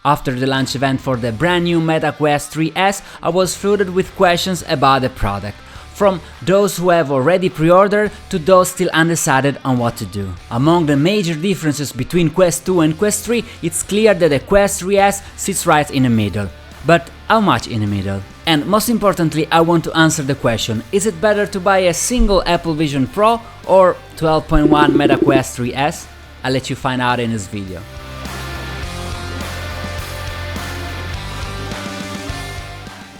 After the launch event for the brand new Meta Quest 3S, I was flooded with questions about the product, from those who have already pre-ordered to those still undecided on what to do. Among the major differences between Quest 2 and Quest 3, it's clear that the Quest 3S sits right in the middle. But how much in the middle? And most importantly, I want to answer the question, is it better to buy a single Apple Vision Pro or 12.1 Meta Quest 3S? I'll let you find out in this video.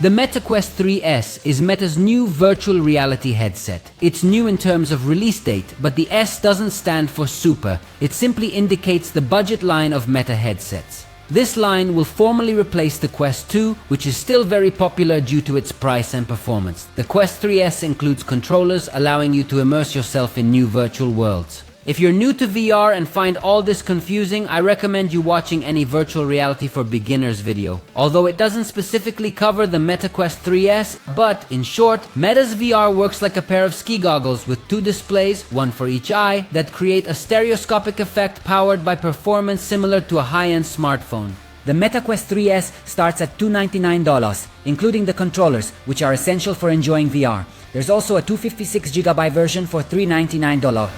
The Meta Quest 3S is Meta's new virtual reality headset. It's new in terms of release date, but the S doesn't stand for super. It simply indicates the budget line of Meta headsets. This line will formally replace the Quest 2, which is still very popular due to its price and performance. The Quest 3S includes controllers allowing you to immerse yourself in new virtual worlds. If you're new to VR and find all this confusing, I recommend you watching any virtual reality for beginners video. Although it doesn't specifically cover the Meta Quest 3S, but in short, Meta's VR works like a pair of ski goggles with two displays, one for each eye, that create a stereoscopic effect powered by performance similar to a high-end smartphone. The Meta Quest 3S starts at $299, including the controllers, which are essential for enjoying VR. There's also a 256GB version for $399.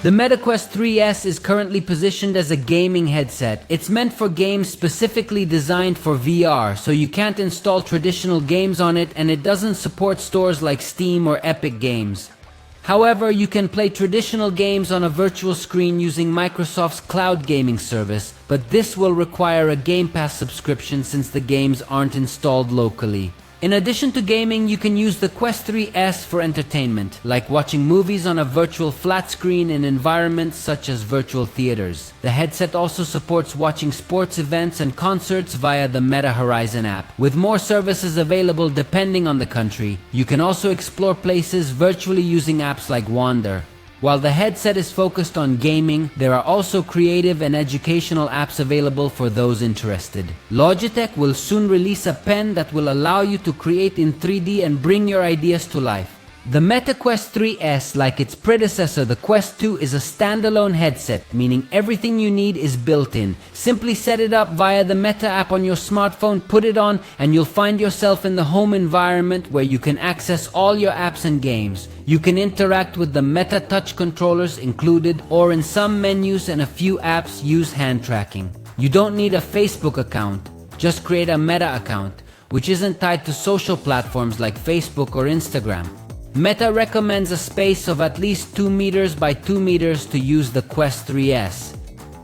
The Meta Quest 3S is currently positioned as a gaming headset. It's meant for games specifically designed for VR, so you can't install traditional games on it, and it doesn't support stores like Steam or Epic Games. However, you can play traditional games on a virtual screen using Microsoft's cloud gaming service, but this will require a Game Pass subscription since the games aren't installed locally. In addition to gaming, you can use the Quest 3S for entertainment, like watching movies on a virtual flat screen in environments such as virtual theaters. The headset also supports watching sports events and concerts via the Meta Horizon app, with more services available depending on the country. You can also explore places virtually using apps like Wander. While the headset is focused on gaming, there are also creative and educational apps available for those interested. Logitech will soon release a pen that will allow you to create in 3D and bring your ideas to life. The Meta Quest 3S, like its predecessor, the Quest 2, is a standalone headset, meaning everything you need is built in. Simply set it up via the Meta app on your smartphone, put it on, and you'll find yourself in the home environment where you can access all your apps and games. You can interact with the Meta Touch controllers included, or in some menus and a few apps use hand tracking. You don't need a Facebook account, just create a Meta account, which isn't tied to social platforms like Facebook or Instagram. Meta recommends a space of at least 2 meters by 2 meters to use the Quest 3S.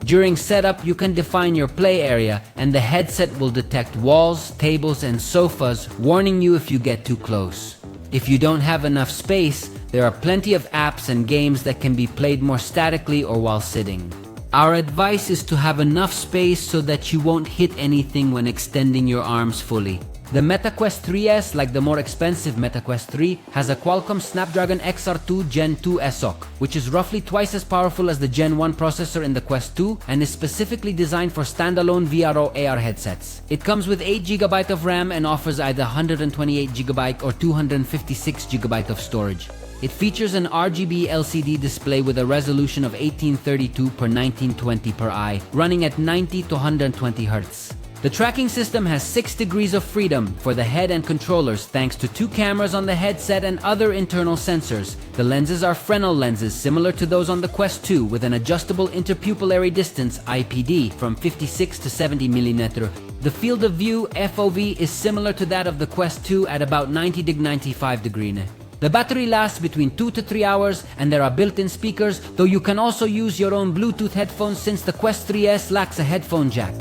During setup, you can define your play area, and the headset will detect walls, tables, and sofas, warning you if you get too close. If you don't have enough space, there are plenty of apps and games that can be played more statically or while sitting. Our advice is to have enough space so that you won't hit anything when extending your arms fully. The Meta Quest 3S, like the more expensive Meta Quest 3, has a Qualcomm Snapdragon XR2 Gen 2 SoC, which is roughly twice as powerful as the Gen 1 processor in the Quest 2 and is specifically designed for standalone VRO AR headsets. It comes with 8GB of RAM and offers either 128GB or 256GB of storage. It features an RGB LCD display with a resolution of 1832x1920 per eye, running at 90 to 120 Hz. The tracking system has 6 degrees of freedom for the head and controllers thanks to 2 cameras on the headset and other internal sensors. The lenses are Fresnel lenses similar to those on the Quest 2 with an adjustable interpupillary distance IPD from 56 to 70mm. The field of view FOV is similar to that of the Quest 2 at about 90 to 95 degrees. The battery lasts between 2 to 3 hours and there are built-in speakers, though you can also use your own Bluetooth headphones since the Quest 3S lacks a headphone jack.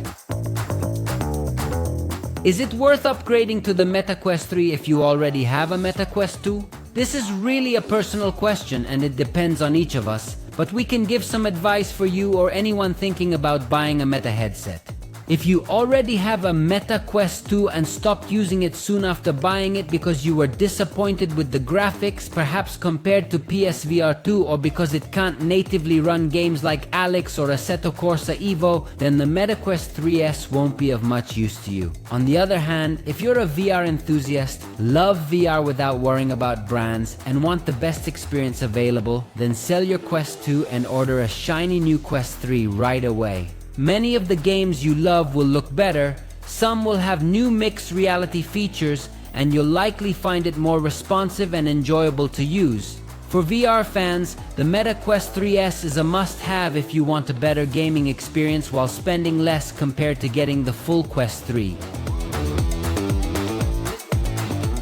Is it worth upgrading to the Meta Quest 3 if you already have a Meta Quest 2? This is really a personal question and it depends on each of us, but we can give some advice for you or anyone thinking about buying a Meta headset. If you already have a Meta Quest 2 and stopped using it soon after buying it because you were disappointed with the graphics, perhaps compared to PSVR 2 or because it can't natively run games like Alex or Assetto Corsa Evo, then the Meta Quest 3S won't be of much use to you. On the other hand, if you're a VR enthusiast, love VR without worrying about brands, and want the best experience available, then sell your Quest 2 and order a shiny new Quest 3 right away. Many of the games you love will look better, some will have new mixed reality features, and you'll likely find it more responsive and enjoyable to use. For VR fans, the Meta Quest 3S is a must-have if you want a better gaming experience while spending less compared to getting the full Quest 3.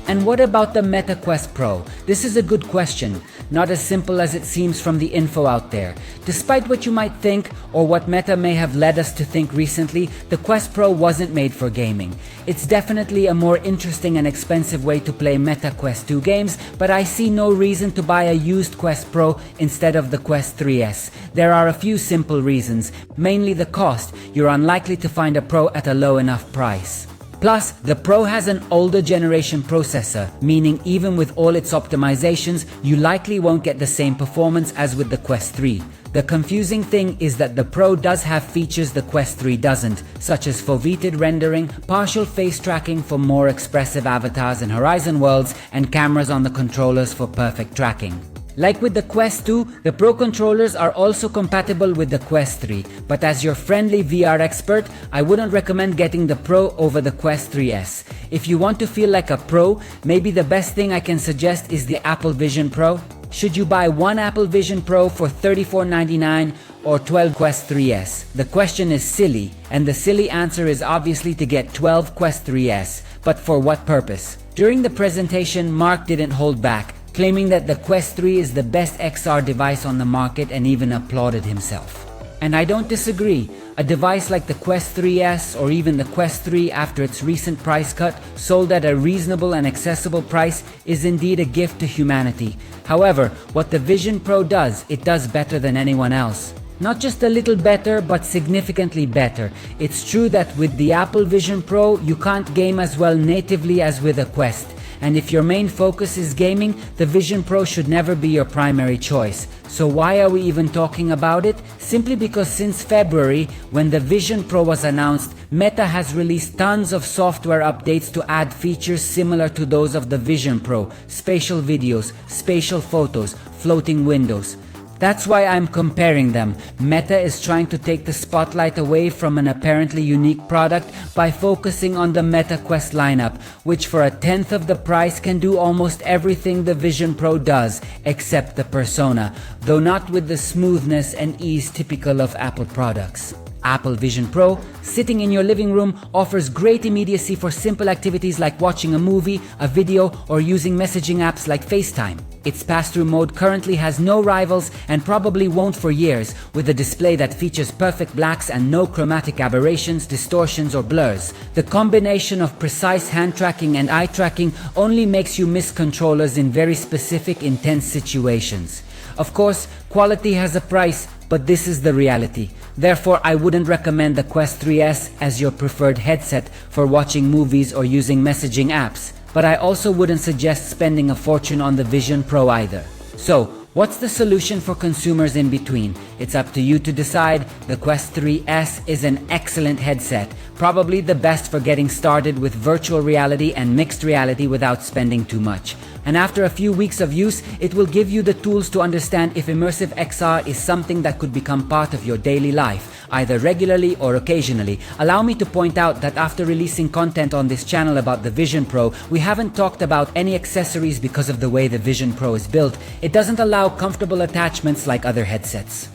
And what about the Meta Quest Pro? This is a good question, not as simple as it seems from the info out there. Despite what you might think, or what Meta may have led us to think recently, the Quest Pro wasn't made for gaming. It's definitely a more interesting and expensive way to play Meta Quest 2 games, but I see no reason to buy a used Quest Pro instead of the Quest 3S. There are a few simple reasons, mainly the cost. You're unlikely to find a Pro at a low enough price. Plus, the Pro has an older generation processor, meaning even with all its optimizations, you likely won't get the same performance as with the Quest 3. The confusing thing is that the Pro does have features the Quest 3 doesn't, such as foveated rendering, partial face tracking for more expressive avatars and horizon worlds, and cameras on the controllers for perfect tracking. Like with the Quest 2, the Pro controllers are also compatible with the Quest 3, but as your friendly VR expert, I wouldn't recommend getting the Pro over the Quest 3S. If you want to feel like a pro, maybe the best thing I can suggest is the Apple Vision Pro. Should you buy one Apple Vision Pro for $34.99 or 12 Quest 3S? The question is silly, and the silly answer is obviously to get 12 Quest 3S, but for what purpose? During the presentation, Mark didn't hold back, claiming that the Quest 3 is the best XR device on the market and even applauded himself. And I don't disagree. A device like the Quest 3S or even the Quest 3 after its recent price cut, sold at a reasonable and accessible price, is indeed a gift to humanity. However, what the Vision Pro does, it does better than anyone else. Not just a little better, but significantly better. It's true that with the Apple Vision Pro, you can't game as well natively as with a Quest. And if your main focus is gaming, the Vision Pro should never be your primary choice. So why are we even talking about it? Simply because since February, when the Vision Pro was announced, Meta has released tons of software updates to add features similar to those of the Vision Pro: spatial videos, spatial photos, floating windows. That's why I'm comparing them. Meta is trying to take the spotlight away from an apparently unique product by focusing on the Meta Quest lineup, which for a tenth of the price can do almost everything the Vision Pro does, except the persona, though not with the smoothness and ease typical of Apple products. Apple Vision Pro, sitting in your living room, offers great immediacy for simple activities like watching a movie, a video, or using messaging apps like FaceTime. Its pass-through mode currently has no rivals and probably won't for years, with a display that features perfect blacks and no chromatic aberrations, distortions, or blurs. The combination of precise hand tracking and eye tracking only makes you miss controllers in very specific, intense situations. Of course, quality has a price, but this is the reality. Therefore, I wouldn't recommend the Quest 3S as your preferred headset for watching movies or using messaging apps. But I also wouldn't suggest spending a fortune on the Vision Pro either. So, what's the solution for consumers in between? It's up to you to decide. The Quest 3S is an excellent headset, probably the best for getting started with virtual reality and mixed reality without spending too much. And after a few weeks of use, it will give you the tools to understand if immersive XR is something that could become part of your daily life, either regularly or occasionally. Allow me to point out that after releasing content on this channel about the Vision Pro, we haven't talked about any accessories because of the way the Vision Pro is built. It doesn't allow comfortable attachments like other headsets.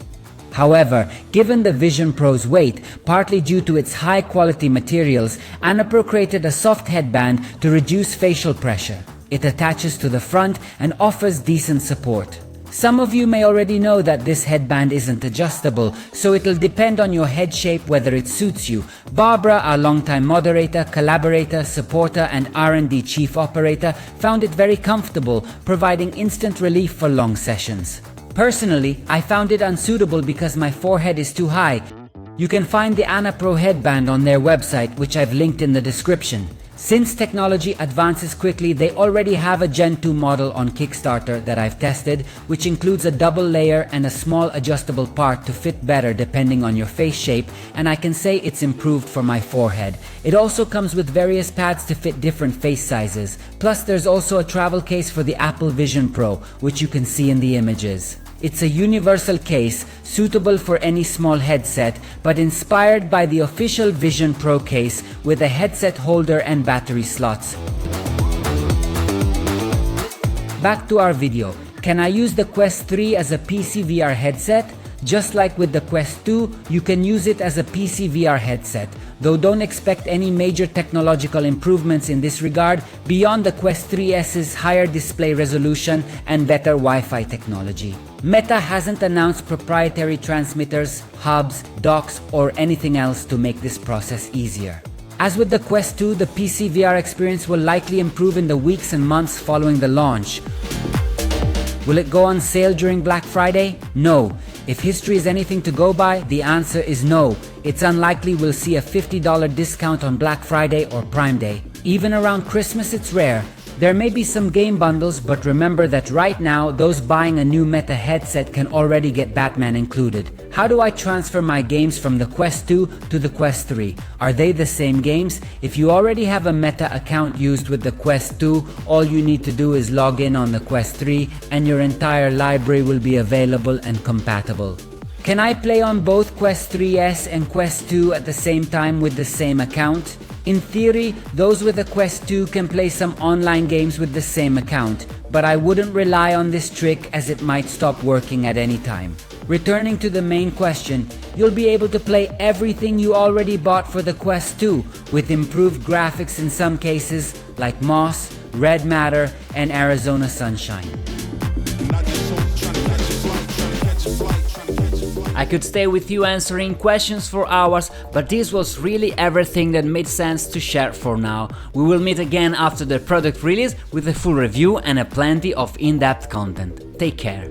However, given the Vision Pro's weight, partly due to its high-quality materials, Annapro created a soft headband to reduce facial pressure. It attaches to the front and offers decent support. Some of you may already know that this headband isn't adjustable, so it'll depend on your head shape whether it suits you. Barbara, our longtime moderator, collaborator, supporter, and R&D chief operator, found it very comfortable, providing instant relief for long sessions. Personally, I found it unsuitable because my forehead is too high. You can find the Annapro headband on their website, which I've linked in the description. Since technology advances quickly, they already have a Gen 2 model on Kickstarter that I've tested, which includes a double layer and a small adjustable part to fit better depending on your face shape, and I can say it's improved for my forehead. It also comes with various pads to fit different face sizes. Plus there's also a travel case for the Apple Vision Pro, which you can see in the images. It's a universal case, suitable for any small headset, but inspired by the official Vision Pro case with a headset holder and battery slots. Back to our video. Can I use the Quest 3 as a PCVR headset? Just like with the Quest 2, you can use it as a PCVR headset, though don't expect any major technological improvements in this regard beyond the Quest 3S's higher display resolution and better Wi-Fi technology. Meta hasn't announced proprietary transmitters, hubs, docks, or anything else to make this process easier. As with the Quest 2, the PCVR experience will likely improve in the weeks and months following the launch. Will it go on sale during Black Friday? No. If history is anything to go by, the answer is no. It's unlikely we'll see a $50 discount on Black Friday or Prime Day. Even around Christmas, it's rare. There may be some game bundles, but remember that right now, those buying a new Meta headset can already get Batman included. How do I transfer my games from the Quest 2 to the Quest 3? Are they the same games? If you already have a Meta account used with the Quest 2, all you need to do is log in on the Quest 3 and your entire library will be available and compatible. Can I play on both Quest 3S and Quest 2 at the same time with the same account? In theory, those with a Quest 2 can play some online games with the same account, but I wouldn't rely on this trick as it might stop working at any time. Returning to the main question, you'll be able to play everything you already bought for the Quest 2, with improved graphics in some cases like Moss, Red Matter, and Arizona Sunshine. I could stay with you answering questions for hours, but this was really everything that made sense to share for now. We will meet again after the product release with a full review and a plenty of in-depth content. Take care.